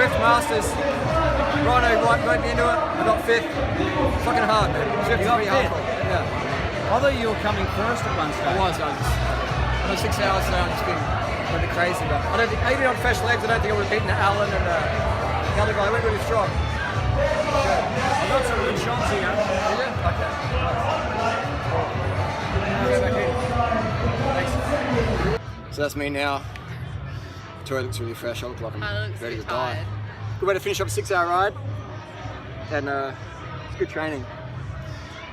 Zwift Masters. Rhino wrote me into it. I got 5th. Fucking hard, man. Zwift is pretty hardcore. Yeah. I thought you were coming first at one stage. I was. I was 6 hours today. I've just been a bit crazy, but I don't think, even on fresh legs, I don't think I would have beaten Alan and the other guy. They went really strong. I've got some good shots here. Yeah? Okay. Thanks. So that's me now. Toilet looks really fresh. I look like I'm ready to die. Good way to finish up a 6-hour ride. And it's good training.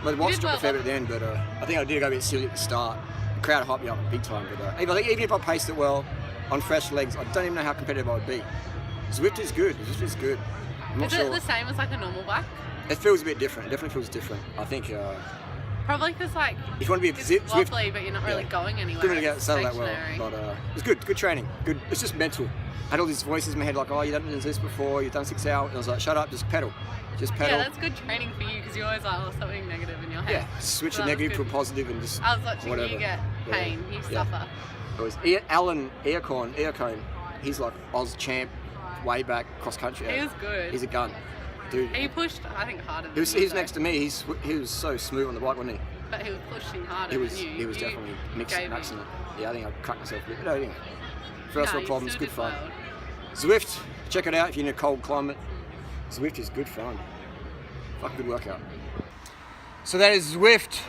My watch took a fair bit at the end, but I think I did go a bit silly at the start. The crowd hyped me up big time, but I think even if I paced it well on fresh legs, I don't even know how competitive I would be. Zwift is good. Zwift is good. I'm not sure. Is it the same as like a normal bike? It feels a bit different. It definitely feels different. I think. Probably because like if you want to be it's lovely, but you're not really going anywhere. Couldn't really settle that well, but it's good. Good training. Good. It's just mental. I had all these voices in my head like, oh, you haven't done this before. You've done 6 hours. And I was like, shut up. Just pedal. Just pedal. Yeah, that's good training for you because you always like something negative in your head. Yeah, switch a negative to a positive and just I was watching whatever. You get pain. You suffer. It was Alan Aircone. He's like Oz champ, way back cross country. He was good. He's a gun, dude. He pushed, I think, harder than you. He was next to me. He was so smooth on the bike, wasn't he? But he was pushing harder than you. He was definitely maxing it. Yeah, I think I cracked myself a bit. But anyway, first world problems, good fun. Well. Zwift, check it out if you're in a cold climate. Zwift is good fun. Fucking good workout. So that is Zwift.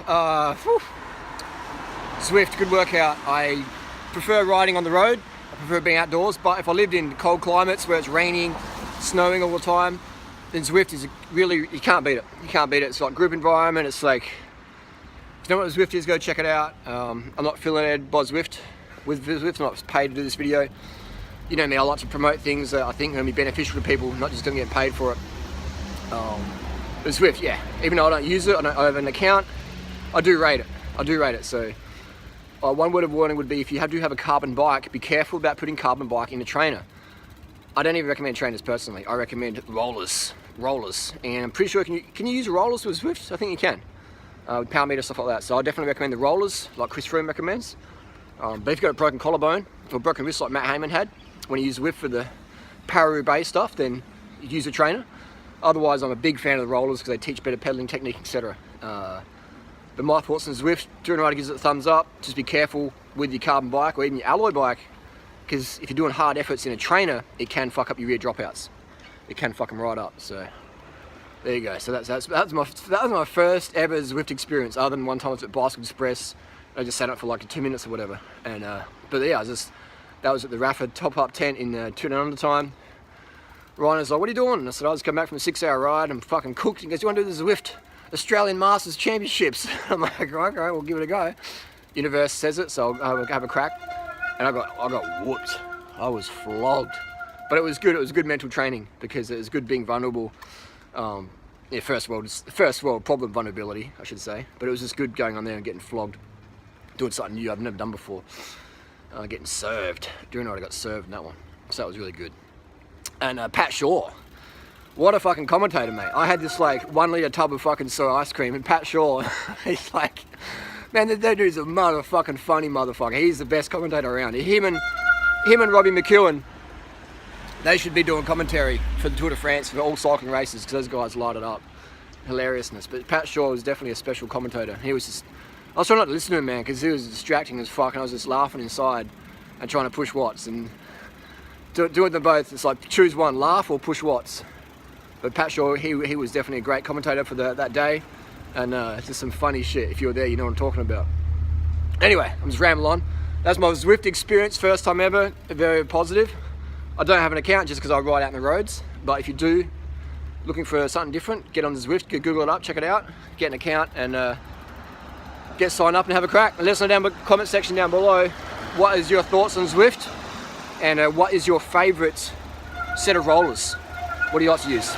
Zwift, good workout. I prefer riding on the road. I prefer being outdoors. But if I lived in cold climates where it's raining, snowing all the time, then Zwift is really, you can't beat it. You can't beat it. It's like group environment. It's like, if you know what Zwift is, go check it out. I'm not affiliated by Zwift. With Zwift, I'm not paid to do this video. You know me, I like to promote things that I think are going to be beneficial to people, not just going to get paid for it. But Zwift, yeah, even though I don't use it, I don't have an account, I do rate it. So one word of warning would be if you do have a carbon bike, be careful about putting carbon bike in a trainer. I don't even recommend trainers personally. I recommend rollers. And I'm pretty sure, can you use rollers with Zwift? I think you can. With power meter, stuff like that. So I definitely recommend the rollers, like Chris Froome recommends. But if you've got a broken collarbone, or broken wrist like Matt Heyman had, when he used Zwift for the Para-Roubaix stuff, then use a trainer. Otherwise, I'm a big fan of the rollers because they teach better pedaling technique, etc. But my thoughts on Zwift, Durianrider gives it a thumbs up. Just be careful with your carbon bike or even your alloy bike, because if you're doing hard efforts in a trainer, it can fuck up your rear dropouts. It can fuck them right up. So there you go. So that was my first ever Zwift experience, other than one time I was at Bicycle Express. I just sat up for like 2 minutes or whatever. And but yeah, that was at the Rafford top-up tent in 2 and under time. Ryan's like, what are you doing? And I said, I just come back from a 6-hour ride. I'm fucking cooked. He goes, do you want to do the Zwift Australian Masters Championships? I'm like, okay, we'll give it a go. Universe says it, so I'll have a crack. And I got whooped. I was flogged. But it was good. It was good mental training because it was good being vulnerable. Yeah, first world problem vulnerability, I should say. But it was just good going on there and getting flogged. Doing something new I've never done before. Getting served. Durianrider got served in that one. So that was really good. And Pat Shaw, what a fucking commentator, mate. I had this like 1 litre tub of fucking soy ice cream, and Pat Shaw, he's like, man, that dude's a motherfucking funny motherfucker. He's the best commentator around. Him and Robbie McEwen, they should be doing commentary for the Tour de France for all cycling races, because those guys light it up. Hilariousness. But Pat Shaw was definitely a special commentator. He was just, I was trying not to listen to him, man, because he was distracting as fuck, and I was just laughing inside and trying to push watts. And doing them both, it's like choose one, laugh or push watts. But Pat Shaw, he was definitely a great commentator for that day, and just some funny shit. If you were there, you know what I'm talking about. Anyway, I'm just rambling on. That's my Zwift experience, first time ever, very positive. I don't have an account just because I ride out in the roads, but if you do, looking for something different, get on the Zwift, Google it up, check it out, get an account, and get signed up and have a crack. And let us know down in the comment section down below, what is your thoughts on Zwift? And what is your favourite set of rollers? What do you like to use?